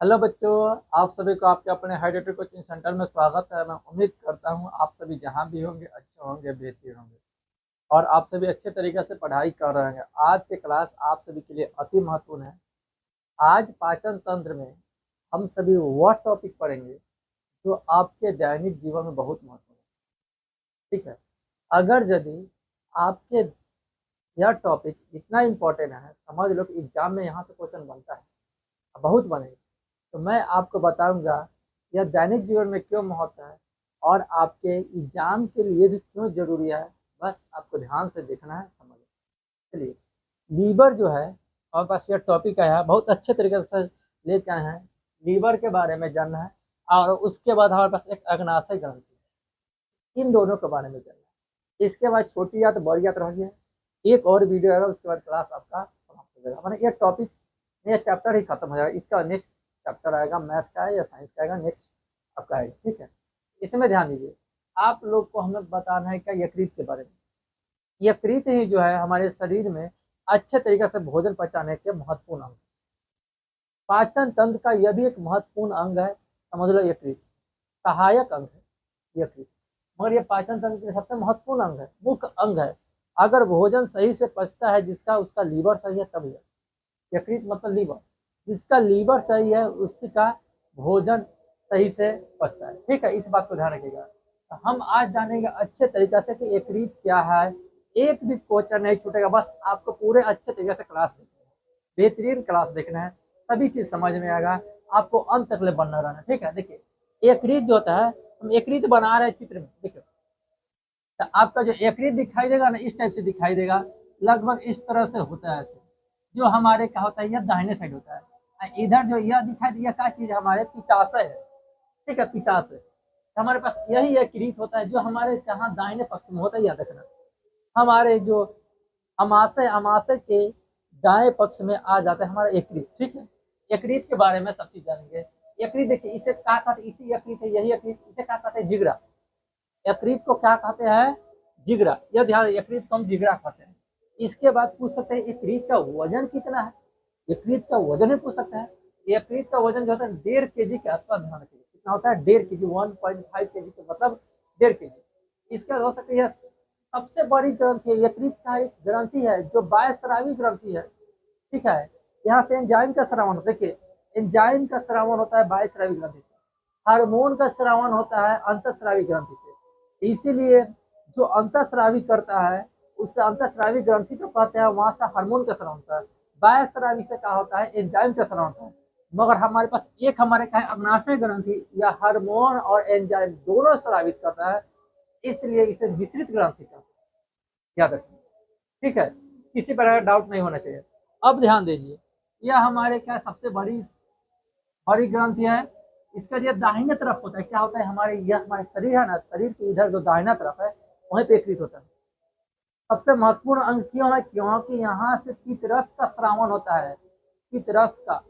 Hello बच्चों। आप सभी को आपके अपने हाइड्रेटेड कोचिंग सेंटर में स्वागत है। मैं उम्मीद करता हूं आप सभी जहां भी होंगे अच्छे होंगे, बेहतर होंगे और आप सभी अच्छे तरीके से पढ़ाई कर रहे हैं। आज की क्लास आप सभी के लिए अति महत्वपूर्ण है। आज पाचन तंत्र में हम सभी वह टॉपिक पढ़ेंगे जो आपके दैनिक जीवन में बहुत महत्वपूर्ण है। ठीक है, अगर यदि आपके यह टॉपिक इतना इम्पोर्टेंट है, समझ लो कि एग्जाम में यहाँ से क्वेश्चन बनता है, बहुत बनेगा, तो मैं आपको बताऊंगा यह दैनिक जीवन में क्यों महत्व है और आपके एग्जाम के लिए भी क्यों जरूरी है। बस आपको ध्यान से देखना है, समझ। चलिए, लीवर जो है हमारे पास यह टॉपिक आया है, बहुत अच्छे तरीके से लेके आए हैं। लीवर के बारे में जानना है और उसके बाद हमारे पास एक अग्नाशय ग्रंथि है, इन दोनों के बारे में जानना है। इसके बाद छोटी या तो बड़ी या तो रही है, एक और वीडियो आएगा, उसके बाद क्लास आपका समाप्त हो जाएगा। मैंने यह टॉपिक, यह चैप्टर ही खत्म हो जाएगा। इसका नेक्स्ट चैप्टर आएगा, मैथ का है या साइंस का आएगा, नेक्स्ट आपका आएगा। ठीक है, इसमें ध्यान दीजिए। आप लोग को हमें बताना है क्या यकृत के बारे में। यकृत ही जो है हमारे शरीर में अच्छे तरीके से भोजन पचाने के महत्वपूर्ण अंग। पाचन तंत्र का यह भी एक महत्वपूर्ण अंग है, समझ लो। यकृत सहायक अंग है यकृत, मगर यह पाचन तंत्र के सबसे महत्वपूर्ण अंग है, मुख्य अंग है। अगर भोजन सही से पचता है, जिसका उसका लीवर सही है तभी है। यकृत मतलब लीवर, जिसका लीवर सही है उसी का भोजन सही से पचता है। ठीक है, इस बात को ध्यान रखिएगा। तो हम आज जानेंगे अच्छे तरीके से कि यकृत क्या है। एक भी क्वेश्चन नहीं छूटेगा, बस आपको पूरे अच्छे तरीके से क्लास देखना है, बेहतरीन क्लास देखना है, सभी चीज समझ में आएगा। आपको अंत तक ले बनना रहना। ठीक है, देखिए यकृत जो होता है, हम यकृत बना रहे हैं चित्र में, देखिए। तो आपका जो यकृत दिखाई देगा ना, इस टाइप से दिखाई देगा, लगभग इस तरह से होता है ऐसे। जो हमारे क्या होता है, यह दाहिने साइड होता है। इधर जो यह दिखाई दिया क्या चीज, हमारे पित्ताशय है। ठीक है, पित्ताशय। तो हमारे पास यही यकृत होता है जो हमारे जहाँ दाहिने पक्ष में होता है, याद रखना। हमारे जो अमाशय, अमाशय के दाएं पक्ष में आ जाता है हमारा यकृत। ठीक है, यकृत के बारे में सब चीज जानेंगे। यकृत देखिए, इसे क्या कहते हैं, इसी यकृत है, यही यकृत, इसे क्या कहते हैं, जिगरा। यकृत को क्या कहते हैं, जिगरा। यह ध्यान, यकृत को हम जिगरा कहते हैं। इसके बाद पूछ सकते हैं यकृत का वजन कितना है। यकृत का वजन भी पूछ सकते हैं। यकृत का वजन जो होता है 1.5 kg के आसपास, ध्यान रखिए कितना होता है, 1.5 kg, 1.5 kg के मतलब 1.5 kg। इसके बाद हो सकता है सबसे बड़ी ग्रंथि है, यकृत का एक ग्रंथि है जो बायस्रावी ग्रंथि है। ठीक है, यहाँ से एंजाइम का श्रावण, देखिए एंजाइम का श्रावण होता है बायस्रावी ग्रंथि से, हार्मोन का श्रावण होता है अंतःस्रावी ग्रंथि से। इसीलिए जो अंतःस्रावी करता है उससे अंतःस्रावी ग्रंथि को कहते हैं, वहां से हार्मोन का श्रावण होता है। बायस्रावी से क्या होता है, एंजाइम का श्रावण होता है। मगर हमारे पास एक हमारे क्या है, अग्नाशय ग्रंथि या हार्मोन और एंजाइम दोनों स्रावित करता है, इसलिए इसे मिश्रित ग्रंथि कहते हैं। याद रखिए, ठीक है, किसी प्रकार का डाउट नहीं होना चाहिए। अब ध्यान दीजिए, यह हमारे क्या सबसे बड़ी बड़ी ग्रंथि है। इसका जो दाहिने तरफ होता है, क्या होता है, हमारे यह हमारे शरीर है ना, शरीर के इधर जो दाहिना तरफ है वहीं पे एकत्रित होता है। सबसे महत्वपूर्ण अंग क्यों है, क्योंकि यहाँ से पित्तरस का श्रावण होता है, पित्तरस का।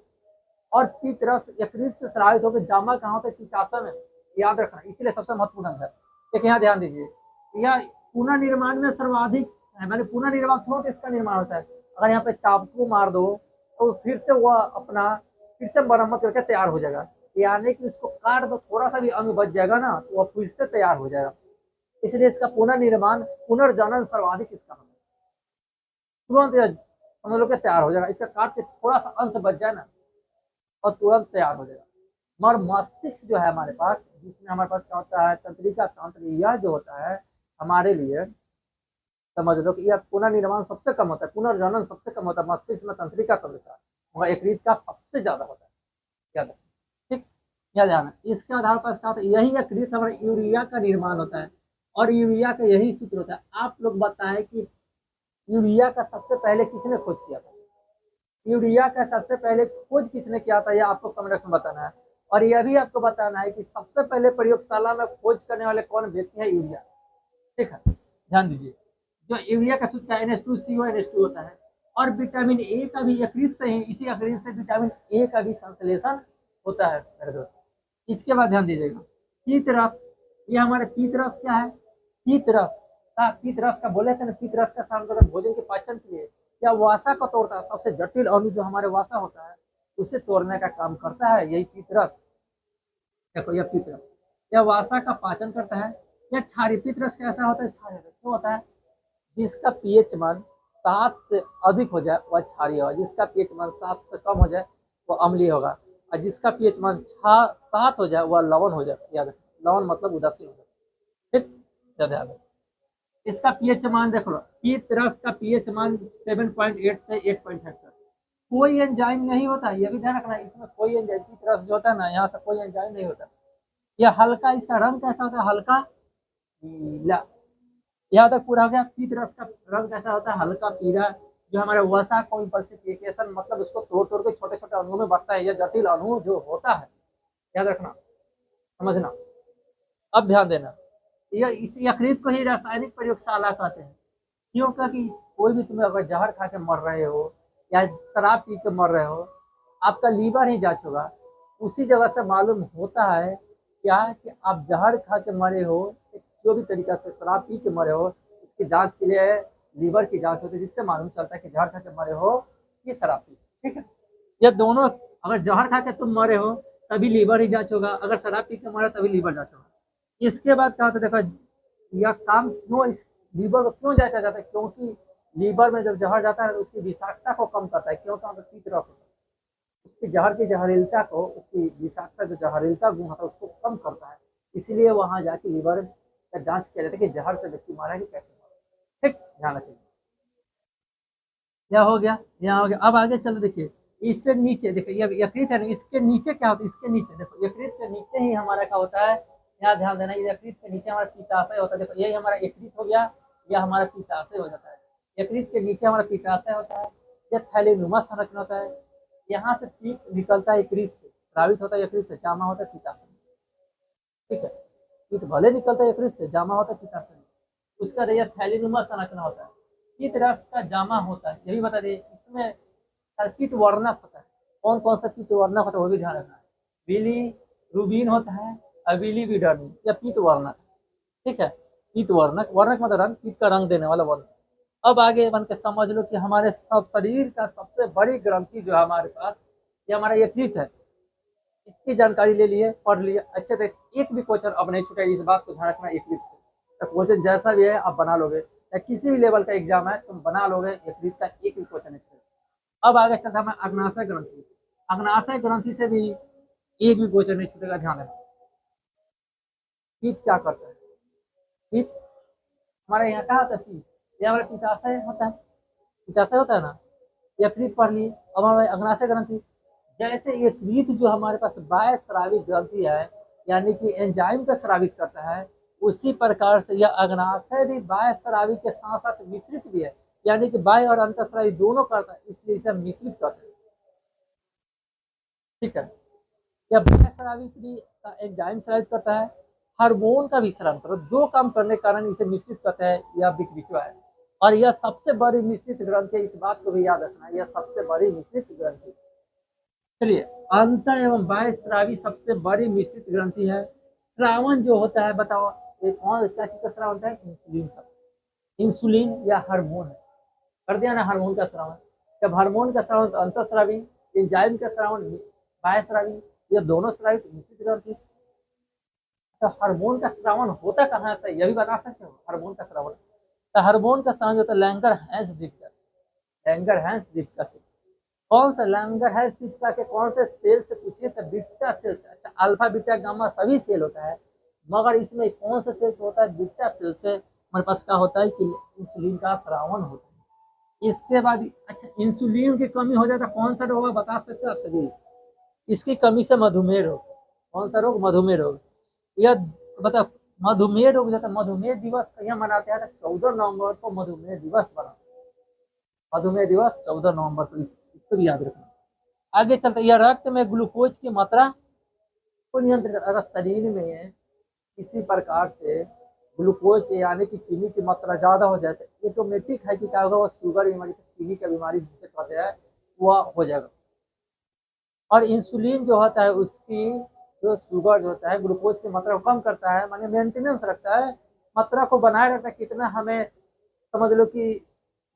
और पित्तरस यकृत से स्रावित होकर जमा कहाँ होता है, पित्ताशय में। याद रखना, इसलिए सबसे महत्वपूर्ण अंग है। देखिए यहाँ ध्यान दीजिए, यह पुनर्निर्माण में सर्वाधिक है। मैंने पुनर्निर्माण थोड़ा तो इसका निर्माण होता है। अगर यहाँ पे चाकू मार दो तो फिर से वह अपना फिर से मरम्मत करके तैयार हो जाएगा। यानी कि उसको काट दो, थोड़ा सा भी अंग बच जाएगा ना, तो वह फिर से तैयार हो जाएगा। इसलिए इसका पुनर्निर्माण, पुनर्जनन सर्वाधिक इसका है। तुरंत समझ लो कि तैयार हो जाएगा, इसका काट के थोड़ा सा अंश बच जाए ना और तुरंत तैयार हो जाएगा। मगर मस्तिष्क जो है हमारे पास, जिसमें हमारे पास क्या होता है, तंत्रिका तंत्र, यह जो होता है हमारे लिए, समझ लो कि यह पुनर्निर्माण सबसे कम होता है, पुनर्जनन सबसे कम होता है मस्तिष्क में, तंत्रिका तंत्र का, मगर यकृत का सबसे ज्यादा होता है। याद है, ठीक, याद ध्यान। इसके आधार पर क्या होता है, यही यकृत हमारे यूरिया का निर्माण होता है और यूरिया का यही सूत्र होता है। आप लोग बताएं कि यूरिया का सबसे पहले किसने खोज किया था, यूरिया का सबसे पहले खोज किसने किया था, यह आपको कमेंट में बताना है। और यह भी आपको बताना है कि सबसे पहले प्रयोगशाला में खोज करने वाले कौन व्यक्ति है, यूरिया। ठीक है, ध्यान दीजिए। जो यूरिया का सूत्र NH2CO NH2 होता है। और विटामिन ए का भी यकृत से ही, इसी यकृत से विटामिन ए का भी संश्लेषण होता है मेरे दोस्त। इसके बाद ध्यान दीजिएगा, पीतरस, ये हमारे पीतरस क्या है, पीतरस का, पीतरस का बोले थे ना, पीतरस का काम करता है भोजन के पाचन के लिए या वासा को तोड़ता है। सबसे जटिल अणु जो हमारे वासा होता है, उसे तोड़ने का काम करता है यही पित्तरस। देखो यह पित्तरस, यह वसा का पाचन करता है। यह क्षारीय पित्तरस कैसा होता है? क्षारीय क्यों होता है? जिसका पीएच मान 7 से अधिक हो जाए वह क्षारीय होगा, जिसका पीएच मान 7 से कम हो जाए वह अम्लीय होगा, और जिसका पीएच मान 7 हो जाए वह लवण हो जाए। याद रखना, लवण मतलब उदासीन हो जाए। ठीक, याद है। इसका पीएच मान देख लो, पित्तरस का पीएच मान 7.8 से 8.8 तक। कोई एंजाइम नहीं होता, ये भी ध्यान रखना, इसमें कोई एंजाइम, पित्तरस जो होता है ना, यहाँ से कोई एंजाइम नहीं होता। यह हल्का, इसका रंग कैसा होता है? हल्का नीला। यहाँ तक पूरा हो गया। पित्तरस का रंग कैसा होता है? हल्का पीला। जो हमारे वसा को इम्पल्सिफिकेशन मतलब उसको तोड़ तोड़ के छोटे छोटे अणुओं में बढ़ता है, यह जटिल अणु जो होता है, याद रखना, समझना। अब ध्यान देना, यह इस यकृत को ही रासायनिक प्रयोगशाला कहते हैं। क्यों? क्योंकि कोई भी तुम्हें अगर जहर खा के मर रहे हो या शराब पी के मर रहे हो, आपका लीवर ही जांच होगा, उसी जगह से मालूम होता है क्या कि आप जहर खा के मरे हो, जो भी तरीका से शराब पी के मरे हो, उसकी जांच के लिए लीवर की जांच होती है, जिससे मालूम चलता है कि जहर खा के मरे हो कि शराब पी। ठीक है, ये दोनों, अगर जहर खा के तुम मरे हो तभी लीवर ही जांच होगा, अगर शराब पी के मरे तभी लीवर जांच होगा। इसके बाद क्या होता है? देखो यह काम क्यों, इस लीवर को क्यों जांचा जाता है? क्योंकि लीवर में जब जहर जाता है तो उसकी विषाक्तता को कम करता है। क्यों? क्योंकि पित्तरस होता है, उसकी जहर की जहरीलता को, उसकी विषाक्तता जो जहरीलता गुण होता है उसको कम करता है। इसलिए वहां जाके लीवर का जांच किया जाता है कि जहर से व्यक्ति मारा है कि कैसे मारा। ठीक, ध्यान रखिए। क्या हो गया? यहाँ हो गया। अब आगे चलो, देखिए इससे नीचे, देखिए ये यकृत है ना, इसके नीचे क्या होता है? इसके नीचे देखो, यकृत के नीचे ही हमारा क्या होता है? यहाँ ध्यान देना, यकृत के नीचे हमारा पित्ताशय होता है। देखो यही हमारा यकृत हो गया, यह हमारा पित्ताशय हो जाता है। यकृत के नीचे हमारा पित्ताशय होता है, यह थैलीनुमा संरचना होता है। यहाँ से पीत निकलता है यकृत से, स्रावित होता है यकृत से, जामा होता है पित्ताशय में। ठीक है, पीत भले निकलता है यकृत से, जामा होता है पित्ताशय में, उसका यह थैलीनुमा संरचना होता है। पित्त का जामा होता है, यही बता दें। इसमें पित्त वर्णक होता है। कौन कौन सा पित्त वर्णक होता है वो भी ध्यान रखना है। बिली रूबिन होता है, अबिली बिडर्मी, या पित्त वर्णक। ठीक है, पित्त वर्णक, वर्णक मतलब रंग, पित्त का रंग देने वाला वर्णक। अब आगे बन के समझ लो कि हमारे सब शरीर का सबसे बड़ी ग्रंथि जो है हमारे पास, ये हमारा यकृत है। इसकी जानकारी ले लिए, पढ़ लिए अच्छे से, एक भी क्वेश्चन अब नहीं छूटा, इस बात को ध्यान रखना। यकृत से क्वेश्चन जैसा भी है आप बना लोगे, या किसी भी लेवल का एग्जाम है तुम बना लोगे, यकृत का एक भी क्वेश्चन है। अब आगे चलता है अग्नाशय ग्रंथि। अग्नाशय ग्रंथि से भी एक भी क्वेश्चन नहीं छूटेगा, ध्यान रखना। पित्त क्या करता है? पित्त हमारे यहाँ क्या होता है? पित्त, ये हमारा पित्ताशय होता है, पित्ताशय होता है ना। यकृत पढ़ लिए। अब हमारे अग्नाशय ग्रंथि, जैसे यकृत जो हमारे पास बाह्य स्रावित ग्रंथि है, यानी कि एंजाइम का स्रावित करता है, उसी प्रकार से यह अग्नाशय भी बाह्य स्रावी के साथ साथ मिश्रित भी है, यानी कि बाह्य और अंतःस्रावी दोनों करता है, इसलिए इसे मिश्रित करते हैं। ठीक है, यह बाह्य स्रावी भी एंजाइम स्रावित करता है, हार्मोन का भी स्राव करता है। दो काम करने के कारण इसे मिश्रित करता है, यह बिचवा है। और यह सबसे बड़ी मिश्रित ग्रंथि है, इस बात को भी याद रखना, यह सबसे बड़ी मिश्रित ग्रंथि। चलिए, अंतर एवं बाह्य स्रावी सबसे बड़ी मिश्रित ग्रंथि है। श्रावण जो होता है, बताओ ये कौन क्या चीज का श्रावण होता है? इंसुलिन का। इंसुलिन या हार्मोन है, कर दिया ना हार्मोन का श्रावण। जब हार्मोन का श्रावण अंतःस्रावी, एंजाइम का श्रावण बाह्य स्रावी, ये दोनों स्रावी मिश्रित ग्रंथि। तो हार्मोन का श्रावण होता कहाँ है, यह भी बता सकते हो? हार्मोन का श्रावण, तो हार्मोन का श्रावण होता है लैंगरहैंस द्वीप का, लैंगरहैंस द्वीप का से। कौन सा लैंगरहैंस द्वीप के कौन से सेल से पूछिए तो बीटा सेल से। अच्छा, अल्फा बीटा गामा सभी सेल होता है, मगर इसमें कौन सा सेल से होता है? बीटा सेल से हमारे पास क्या होता है कि इंसुलिन का श्रावण होता है। इसके बाद अच्छा, इंसुलिन की कमी हो जाए तो कौन सा रोग बता सकते हो आप सभी? इसकी कमी से मधुमेह रोग। कौन सा रोग? मधुमेह रोग। यह बता, मधुमेह रोग जाता है। मधुमेह दिवस कहीं मनाते हैं? 14 नवंबर को मधुमेह दिवस बना, मधुमेह दिवस 14 नवंबर को, इसको भी याद रखना। आगे चलते, यह रक्त में ग्लूकोज की मात्रा को नियंत्रित। अगर शरीर में किसी प्रकार से ग्लूकोज यानी कि चीनी की मात्रा ज्यादा हो जाए तो ऑटोमेटिक है कि क्या होगा? वो शुगर बीमारी से, चीनी की बीमारी जिसे कहते हैं, वह हो जाएगा। और इंसुलिन जो होता है उसकी जो शुगर जो होता है, ग्लूकोज की मात्रा को कम करता है, माने मेंटेनेंस रखता है, मात्रा को बनाए रखता है। कितना हमें समझ लो कि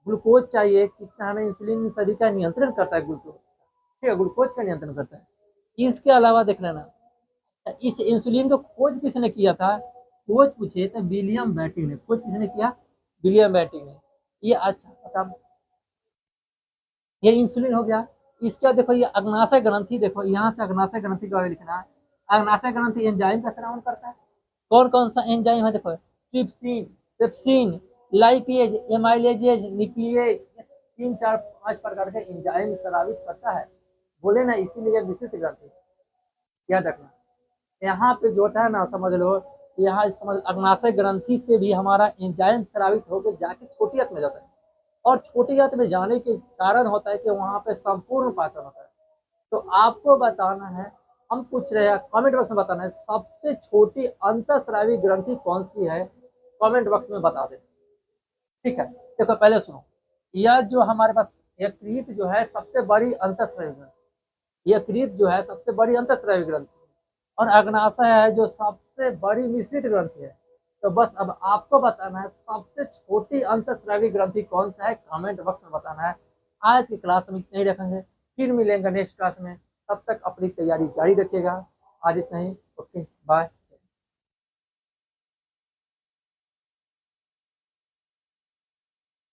ग्लूकोज चाहिए, कितना हमें इंसुलिन, सभी का नियंत्रण करता है ग्लूकोज। ठीक है, ग्लूकोज का नियंत्रण करता है। इसके अलावा देख लेना, इस इंसुलिन को खोज किसने किया था? खोज पूछे तो विलियम बेंटिक ने। खोज किसने किया? विलियम बेंटिक ने। ये अच्छा बता, ये इंसुलिन हो गया। इसका देखो ये अग्नाशय ग्रंथि, देखो यहाँ से अग्नाशय ग्रंथि के बारे में लिखना है। अग्नाशय ग्रंथि एंजाइम का श्रावण करता है। कौन कौन सा एंजाइम है? देखो ट्रिप्सिन, पेप्सिन, लाइपेज, एमाइलेजेज, न्यूक्लिएज, 3 4 5 प्रकार के एंजाइम स्रावित करता है। बोले ना, इसीलिए विशिष्ट ग्रंथि याद रखना। यहाँ पे जो होता है ना, समझ लो, यहाँ समझ अग्नाशय ग्रंथि से भी हमारा एंजाइम स्रावित होकर जाके छोटी आंत में जाता है, और छोटी आंत में जाने के कारण होता है कि वहां पे संपूर्ण पाचन होता है। तो आपको बताना है, हम पूछ रहे हैं, कमेंट बॉक्स में बताना है सबसे छोटी अंतःस्रावी ग्रंथि कौन सी है, कमेंट बॉक्स में बता दें। ठीक है, देखो पहले सुनो, यह जो हमारे पास यकृत जो है सबसे बड़ी अंतःस्रावी ग्रंथि, यकृत जो है सबसे बड़ी अंतःस्रावी ग्रंथि, और अग्नाशय है जो सबसे बड़ी मिश्रित ग्रंथि है। तो बस अब आपको बताना है सबसे छोटी अंतःस्रावी ग्रंथि कौन सा है, कमेंट बॉक्स में बताना है। आज की क्लास में इतना ही रखेंगे, फिर मिलेंगे नेक्स्ट क्लास में। तब तक अपनी तैयारी जारी रखिएगा। आज इतना ही, ओके बाय।